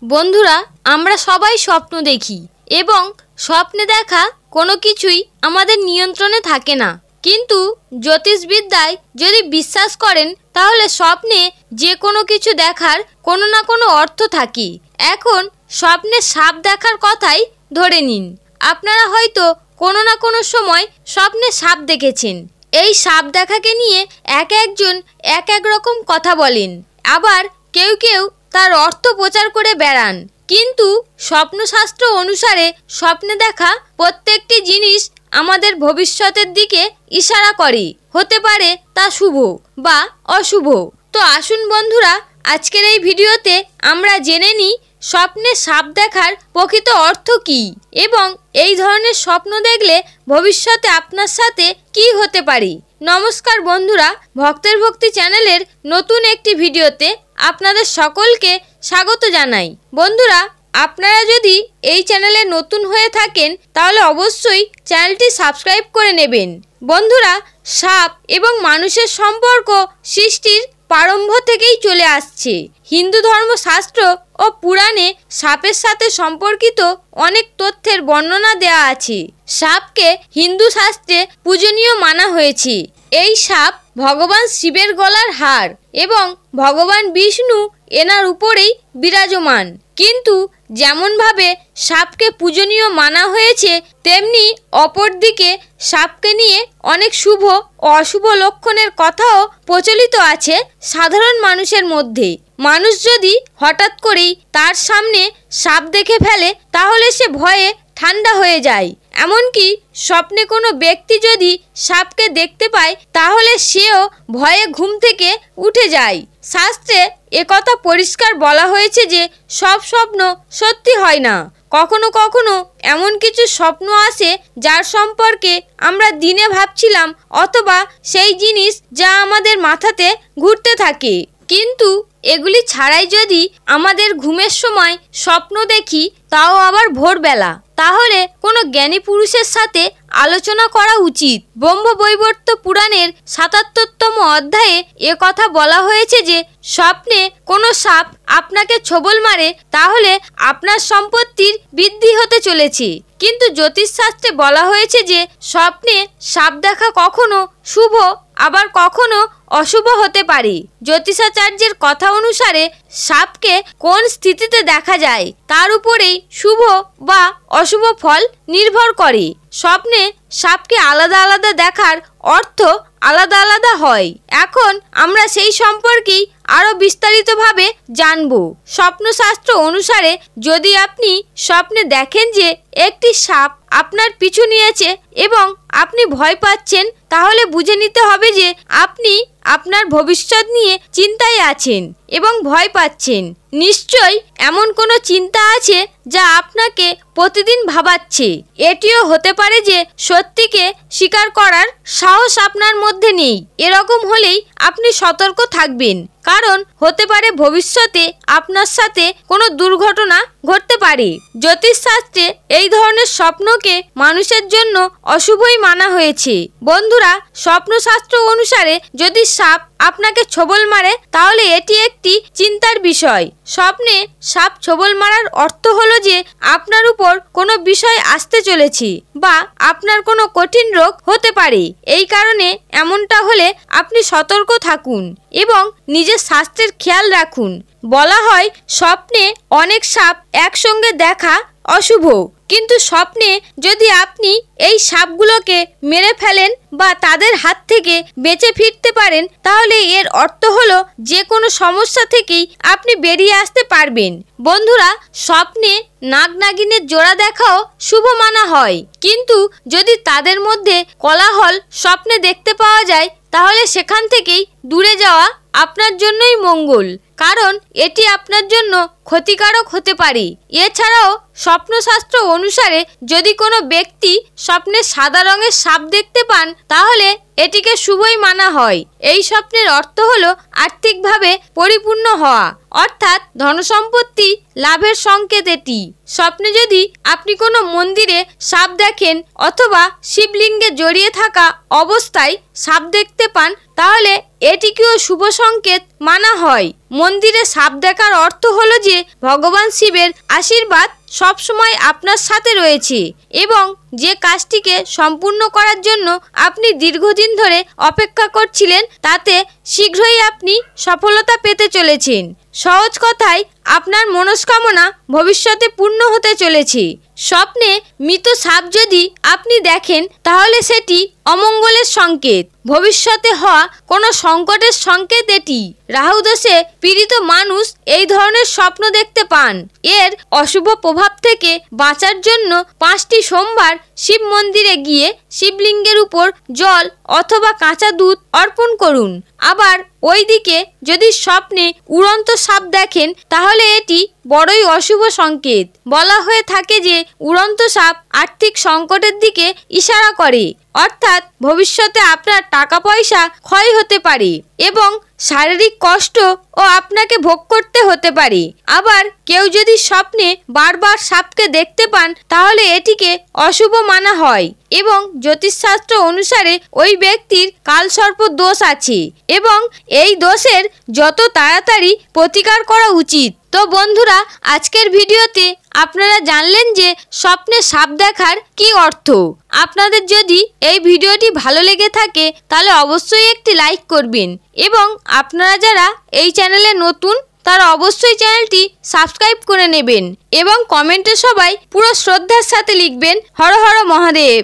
বন্ধুরা, আমরা সবাই স্বপ্ন দেখি এবং স্বপ্নে দেখা কোনো কিছুই আমাদের নিয়ন্ত্রণে থাকে না। কিন্তু জ্যোতিষবিদ্যায় যদি বিশ্বাস করেন তাহলে স্বপ্নে যে কোনো কিছু দেখার কোনো না কোনো অর্থ থাকে। এখন স্বপ্নে সাপ দেখার কথাই ধরে নিন। আপনারা হয়তো কোনো না কোনো সময় স্বপ্নে সাপ দেখেছেন। এই সাপ দেখাকে নিয়ে একজন এক রকম কথা বলেন, আবার কেউ কেউ তার অর্থ প্রচার করে বেড়ান। কিন্তু স্বপ্নশাস্ত্র অনুসারে স্বপ্নে দেখা প্রত্যেকটি জিনিস আমাদের ভবিষ্যতের দিকে ইশারা করে, হতে পারে তা শুভ বা অশুভ। তো আসুন বন্ধুরা, আজকের এই ভিডিওতে আমরা জেনে নিই স্বপ্নে সাপ দেখার প্রকৃত অর্থ কী এবং এই ধরনের স্বপ্ন দেখলে ভবিষ্যতে আপনার সাথে কী হতে পারে। নমস্কার বন্ধুরা, ভক্তের ভক্তি চ্যানেলের নতুন একটি ভিডিওতে আপনাদের সকলকে স্বাগত জানাই। বন্ধুরা, আপনারা যদি এই চ্যানেলে নতুন হয়ে থাকেন তাহলে অবশ্যই চ্যানেলটি সাবস্ক্রাইব করে নেবেন। বন্ধুরা, সাপ এবং মানুষের সম্পর্ক সৃষ্টির প্রারম্ভ থেকেই চলে আসছে। হিন্দু ধর্মশাস্ত্র ও পুরাণে সাপের সাথে সম্পর্কিত অনেক তথ্যের বর্ণনা দেওয়া আছে। সাপকে হিন্দু শাস্ত্রে পূজনীয় মানা হয়েছে। এই সাপ ভগবান শিবের গলার হার এবং ভগবান বিষ্ণু এনার উপরেই বিরাজমান। কিন্তু যেমনভাবে সাপকে পূজনীয় মানা হয়েছে, তেমনি অপরদিকে সাপকে নিয়ে অনেক শুভ ও অশুভ লক্ষণের কথাও প্রচলিত আছে সাধারণ মানুষের মধ্যে। মানুষ যদি হঠাৎ করেই তার সামনে সাপ দেখে ফেলে তাহলে সে ভয়ে ঠান্ডা হয়ে যায়। এমনকি স্বপ্নে কোনো ব্যক্তি যদি সাপকে দেখতে পায় তাহলে সেও ভয়ে ঘুম থেকে উঠে যায়। শাস্ত্রে একথা পরিষ্কার বলা হয়েছে যে সব স্বপ্ন সত্যি হয় না। কখনো কখনো এমন কিছু স্বপ্ন আসে যার সম্পর্কে আমরা দিনে ভাবছিলাম, অথবা সেই জিনিস যা আমাদের মাথাতে ঘুরতে থাকে। কিন্তু এগুলি ছাড়াই যদি আমাদের ঘুমের সময় স্বপ্ন দেখি, তাও আবার ভোরবেলা, তাহলে কোনো জ্ঞানী পুরুষের সাথে আলোচনা করা উচিত। ব্রহ্মবৈবর্ত পুরাণের ৭৭তম অধ্যায়ে কথা বলা হয়েছে যে স্বপ্নে কোনো সাপ আপনাকে ছোবল মারে তাহলে আপনার সম্পত্তির বৃদ্ধি হতে চলেছে। কিন্তু জ্যোতিষশাস্ত্রে বলা হয়েছে যে স্বপ্নে সাপ দেখা কখনো শুভ আবার কখনো অশুভ হতে পারে। জ্যোতিষাচার্যের কথা অনুসারে সাপকে কোন স্থিতিতে দেখা যায় তার উপরেই শুভ বা অশুভ ফল নির্ভর করে। স্বপ্নে সাপকে আলাদা আলাদা দেখার অর্থ আলাদা আলাদা হয়। এখন আমরা সেই সম্পর্কেই আরও বিস্তারিতভাবে জানব। স্বপ্নশাস্ত্র অনুসারে যদি আপনি স্বপ্নে দেখেন যে একটি সাপ আপনার পিছু নিয়েছে এবং আপনি ভয় পাচ্ছেন, তাহলে বুঝে নিতে হবে যে আপনি আপনার ভবিষ্যৎ নিয়ে চিন্তায় আছেন এবং ভয় পাচ্ছেন। নিশ্চয়ই এমন কোনো চিন্তা আছে যা আপনাকে প্রতিদিন ভাবাচ্ছে। এটিও হতে পারে যে সত্যিকে স্বীকার করার সাহস আপনার মধ্যে নেই। এরকম হলেই আপনি সতর্ক থাকবেন, কারণ হতে পারে ভবিষ্যতে আপনার সাথে কোনো দুর্ঘটনা ঘটতে পারে। জ্যোতিষশাস্ত্রে এই ধরনের স্বপ্নকে মানুষের জন্য অশুভই মানা হয়েছে। বন্ধুরা, স্বপ্নশাস্ত্র অনুসারে যদি সাপ আপনাকে ছোবল মারে তাহলে এটি একটি চিন্তার বিষয়। স্বপ্নে সাপ ছোবল মারার অর্থ হলো যে আপনার উপর কোনো বিষয় আসতে চলেছে বা আপনার কোনো কঠিন রোগ হতে পারে। এই কারণে এমনটা হলে আপনি সতর্ক থাকুন এবং নিজের স্বাস্থ্যের খেয়াল রাখুন। বলা হয় স্বপ্নে অনেক সাপ একসঙ্গে দেখা অশুভ, কিন্তু স্বপ্নে যদি আপনি এই সাপগুলোকে মেরে ফেলেন বা তাদের হাত থেকে বেঁচে ফিরতে পারেন তাহলে এর অর্থ হলো যে কোনো সমস্যা থেকেই আপনি বেরিয়ে আসতে পারবেন। বন্ধুরা, স্বপ্নে নাগ নাগিনের জোড়া দেখাও শুভ মানা হয়, কিন্তু যদি তাদের মধ্যে কোলাহল স্বপ্নে দেখতে পাওয়া যায় তাহলে সেখান থেকেই দূরে যাওয়া আপনার জন্যই মঙ্গল, কারণ এটি আপনার জন্য ক্ষতিকারক হতে পারে। এছাড়াও স্বপ্নশাস্ত্র অনুসারে যদি কোনো ব্যক্তি স্বপ্নে সাদা রঙের সাপ দেখতে পান তাহলে এটিকে শুভই মানা হয়। এই স্বপ্নের অর্থ হলো আর্থিকভাবে পরিপূর্ণ হওয়া, অর্থাৎ ধনসম্পত্তি লাভের সংকেত এটি। স্বপ্নে যদি আপনি কোনো মন্দিরে সাপ দেখেন অথবা শিবলিঙ্গে জড়িয়ে থাকা অবস্থায় সাপ দেখতে পান তাহলে এটিকেও শুভ সংকেত মানা হয়। মন্দিরে সাপ দেখার অর্থ হলো যে যে ভগবান শিবের আশীর্বাদ সবসময় আপনার সাথে রয়েছে এবং যে কাজটিকে সম্পূর্ণ করার জন্য আপনি দীর্ঘদিন ধরে অপেক্ষা করছিলেন তাতে শীঘ্রই আপনি সফলতা পেতে চলেছেন। সহজ কথায় আপনার মনস্কামনা ভবিষ্যতে পূর্ণ হতে চলেছে। স্বপ্নে মৃত সাপ যদি আপনি দেখেন তাহলে সেটি অমঙ্গলের সংকেত, ভবিষ্যতে হওয়া কোনো সংকটের সংকেত এটি। রাহু দোষে পীড়িত মানুষ এই ধরনের স্বপ্ন দেখতে পান। এর অশুভ প্রভাব থেকে বাঁচার জন্য 5টি সোমবার শিব মন্দিরে গিয়ে শিবলিঙ্গের উপর জল অথবা কাঁচা দুধ অর্পণ করুন। আবার ওইদিকে যদি স্বপ্নে উড়ন্ত সাপ দেখেন তাহলে এটি বড়ই অশুভ সংকেত। বলা হয়ে থাকে যে উড়ন্ত সাপ আর্থিক সংকটের দিকে ইশারা করে, অর্থাৎ ভবিষ্যতে আপনার টাকা পয়সা ক্ষয় হতে পারে এবং শারীরিক কষ্ট ও আপনাকে ভোগ করতে হতে পারে। আবার কেউ যদি স্বপ্নে বারবার সাপকে দেখতে পান তাহলে এটিকে অশুভ মানা হয় এবং জ্যোতিষশাস্ত্র অনুসারে ওই ব্যক্তির কালসর্প দোষ আছে এবং এই দোষের যত তাড়াতাড়ি প্রতিকার করা উচিত। তো বন্ধুরা, আজকের ভিডিওতে আপনারা জানলেন যে স্বপ্নে সাপ দেখার কি অর্থ। আপনাদের যদি এই ভিডিওটি ভালো লেগে থাকে তাহলে অবশ্যই একটি লাইক করবেন এবং আপনারা যারা এই চ্যানেলে নতুন তারা অবশ্যই চ্যানেলটি সাবস্ক্রাইব করে নেবেন এবং কমেন্টে সবাই পুরো শ্রদ্ধার সাথে লিখবেন হর হর মহাদেব।